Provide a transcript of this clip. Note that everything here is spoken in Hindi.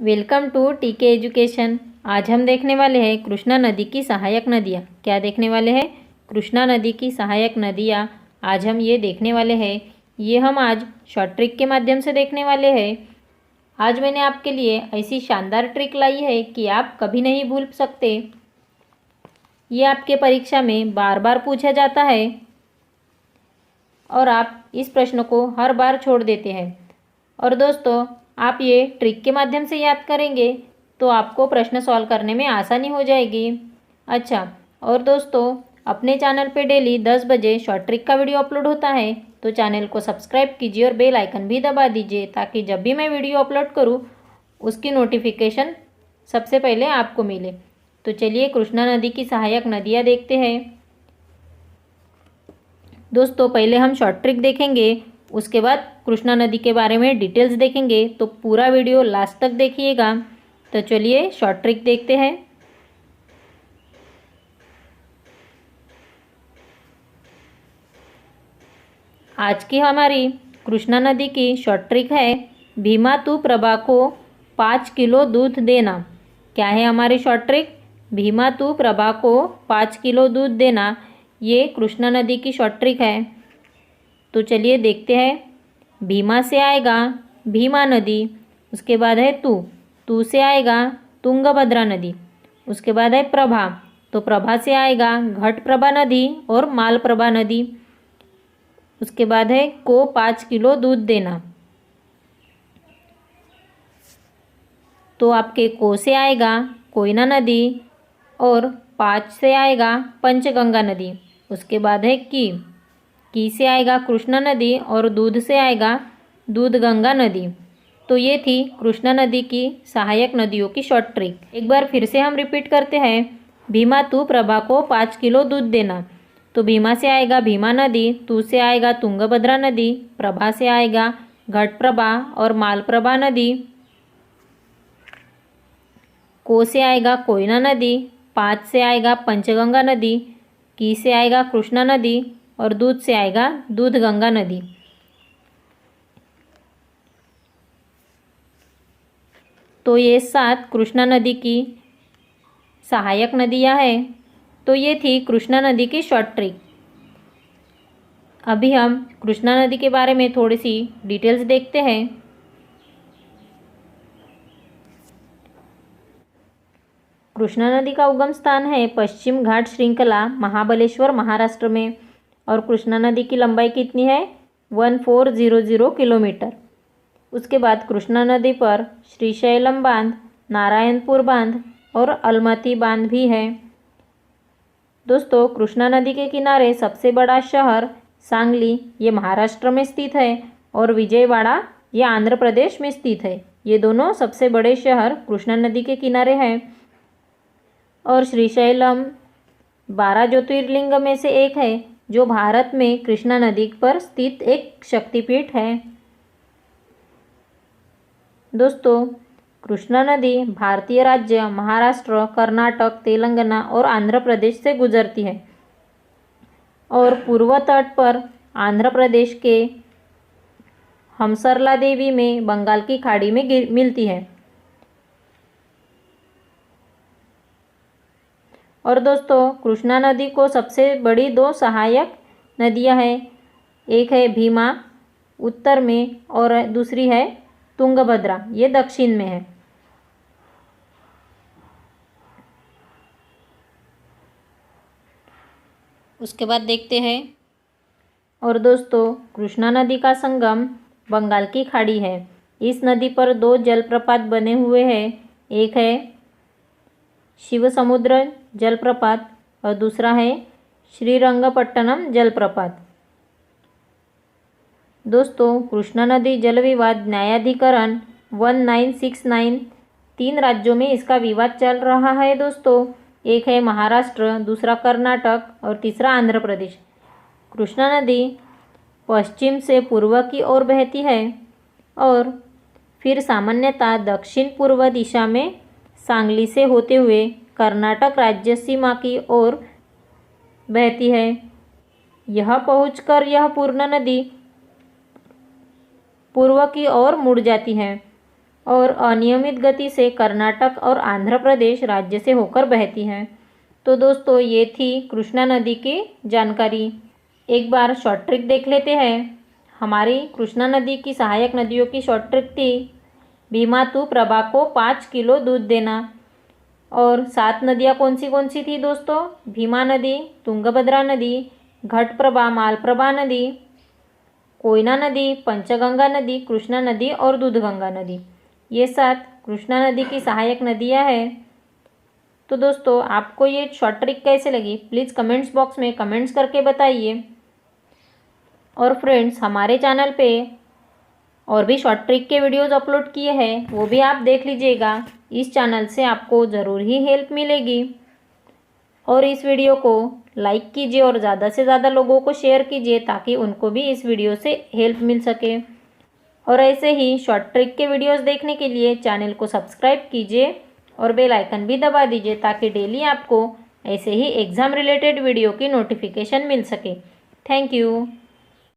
वेलकम टू टीके एजुकेशन। आज हम देखने वाले हैं कृष्णा नदी की सहायक नदियाँ। क्या देखने वाले हैं? कृष्णा नदी की सहायक नदियाँ आज हम ये देखने वाले हैं। ये हम आज शॉर्ट ट्रिक के माध्यम से देखने वाले हैं। आज मैंने आपके लिए ऐसी शानदार ट्रिक लाई है कि आप कभी नहीं भूल सकते। ये आपके परीक्षा में बार बार पूछा जाता है और आप इस प्रश्न को हर बार छोड़ देते हैं। और दोस्तों, आप ये ट्रिक के माध्यम से याद करेंगे तो आपको प्रश्न सॉल्व करने में आसानी हो जाएगी। अच्छा, और दोस्तों, अपने चैनल पे डेली 10 बजे शॉर्ट ट्रिक का वीडियो अपलोड होता है, तो चैनल को सब्सक्राइब कीजिए और बेल आइकन भी दबा दीजिए ताकि जब भी मैं वीडियो अपलोड करूँ उसकी नोटिफिकेशन सबसे पहले आपको मिले। तो चलिए कृष्णा नदी की सहायक नदियाँ देखते हैं। दोस्तों, पहले हम शॉर्ट ट्रिक देखेंगे, उसके बाद कृष्णा नदी के बारे में डिटेल्स देखेंगे, तो पूरा वीडियो लास्ट तक देखिएगा। तो चलिए शॉर्ट ट्रिक देखते हैं। आज की हमारी कृष्णा नदी की शॉर्ट ट्रिक है, भीमा तू प्रभा को 5 किलो दूध देना। क्या है हमारी शॉर्ट ट्रिक? भीमा तू प्रभा को 5 किलो दूध देना। ये कृष्णा नदी की शॉर्ट ट्रिक है। तो चलिए देखते हैं। भीमा से आएगा भीमा नदी, उसके बाद है तू से आएगा तुंगभद्रा नदी, उसके बाद है प्रभा, तो प्रभा से आएगा घटप्रभा नदी और मालप्रभा नदी, उसके बाद है को 5 किलो दूध देना। तो आपके को से आएगा कोयना नदी और 5 से आएगा पंचगंगा नदी, उसके बाद है की से आएगा कृष्णा नदी और दूध से आएगा दूधगंगा नदी। तो ये थी कृष्णा नदी की सहायक नदियों की शॉर्ट ट्रिक। एक बार फिर से हम रिपीट करते हैं। भीमा तू प्रभा को 5 किलो दूध देना। तो भीमा से आएगा भीमा नदी, तू से आएगा तुंगभद्रा नदी, प्रभा से आएगा घटप्रभा और मालप्रभा नदी, को से आएगा कोयना नदी, 5 से आएगा पंचगंगा नदी, की से आएगा कृष्णा नदी और दूध से आएगा दूधगंगा नदी। तो ये 7 कृष्णा नदी की सहायक नदियाँ हैं। तो ये थी कृष्णा नदी की शॉर्ट ट्रिक। अभी हम कृष्णा नदी के बारे में थोड़ी सी डिटेल्स देखते हैं। कृष्णा नदी का उगम स्थान है पश्चिम घाट श्रृंखला, महाबलेश्वर, महाराष्ट्र में। और कृष्णा नदी की लंबाई कितनी है? 1400 किलोमीटर। उसके बाद कृष्णा नदी पर श्रीशैलम बांध, नारायणपुर बांध और अलमती बांध भी है। दोस्तों, कृष्णा नदी के किनारे सबसे बड़ा शहर सांगली, ये महाराष्ट्र में स्थित है, और विजयवाड़ा, ये आंध्र प्रदेश में स्थित है। ये दोनों सबसे बड़े शहर कृष्णा नदी के किनारे हैं। और श्रीशैलम 12 ज्योतिर्लिंग में से एक है, जो भारत में कृष्णा नदी पर स्थित एक शक्तिपीठ है। दोस्तों, कृष्णा नदी भारतीय राज्य महाराष्ट्र, कर्नाटक, तेलंगाना और आंध्र प्रदेश से गुजरती है और पूर्व तट पर आंध्र प्रदेश के हमसरला देवी में बंगाल की खाड़ी में मिलती है। और दोस्तों, कृष्णा नदी को सबसे बड़ी 2 सहायक नदियां हैं। एक है भीमा उत्तर में और दूसरी है तुंगभद्रा, ये दक्षिण में है। उसके बाद देखते हैं। और दोस्तों, कृष्णा नदी का संगम बंगाल की खाड़ी है। इस नदी पर 2 जलप्रपात बने हुए हैं। एक है शिव समुद्र जलप्रपात और दूसरा है श्रीरंगपट्टनम जलप्रपात। दोस्तों, कृष्णा नदी जल विवाद न्यायाधिकरण 1969, 3 राज्यों में इसका विवाद चल रहा है। दोस्तों, एक है महाराष्ट्र, दूसरा कर्नाटक और तीसरा आंध्र प्रदेश। कृष्णा नदी पश्चिम से पूर्व की ओर बहती है और फिर सामान्यतः दक्षिण पूर्व दिशा में सांगली से होते हुए कर्नाटक राज्य सीमा की ओर बहती है। यह पहुंचकर पूर्ण नदी पूर्व की ओर मुड़ जाती है। और अनियमित गति से कर्नाटक और आंध्र प्रदेश राज्य से होकर बहती है। तो दोस्तों ये थी कृष्णा नदी की जानकारी। एक बार शॉर्ट ट्रिक देख लेते हैं। हमारी कृष्णा नदी की सहायक नदियों की शॉर्ट ट्रिक थी, भीमा तू प्रभा को 5 किलो दूध देना। और 7 नदियाँ कौन सी थी दोस्तों? भीमा नदी, तुंगभद्रा नदी, घटप्रभा, मालप्रभा नदी, कोयना नदी, पंचगंगा नदी, कृष्णा नदी और दूधगंगा नदी। ये 7 कृष्णा नदी की सहायक नदियाँ हैं। तो दोस्तों आपको ये शॉर्ट ट्रिक कैसे लगी प्लीज़ कमेंट्स बॉक्स में कमेंट्स करके बताइए। और फ्रेंड्स हमारे चैनल पे और भी शॉर्ट ट्रिक के वीडियोज़ अपलोड किए हैं, वो भी आप देख लीजिएगा। इस चैनल से आपको ज़रूर ही हेल्प मिलेगी। और इस वीडियो को लाइक कीजिए और ज़्यादा से ज़्यादा लोगों को शेयर कीजिए ताकि उनको भी इस वीडियो से हेल्प मिल सके। और ऐसे ही शॉर्ट ट्रिक के वीडियोज़ देखने के लिए चैनल को सब्सक्राइब कीजिए और बेल आइकन भी दबा दीजिए ताकि डेली आपको ऐसे ही एग्ज़ाम रिलेटेड वीडियो की नोटिफिकेशन मिल सके। Thank you.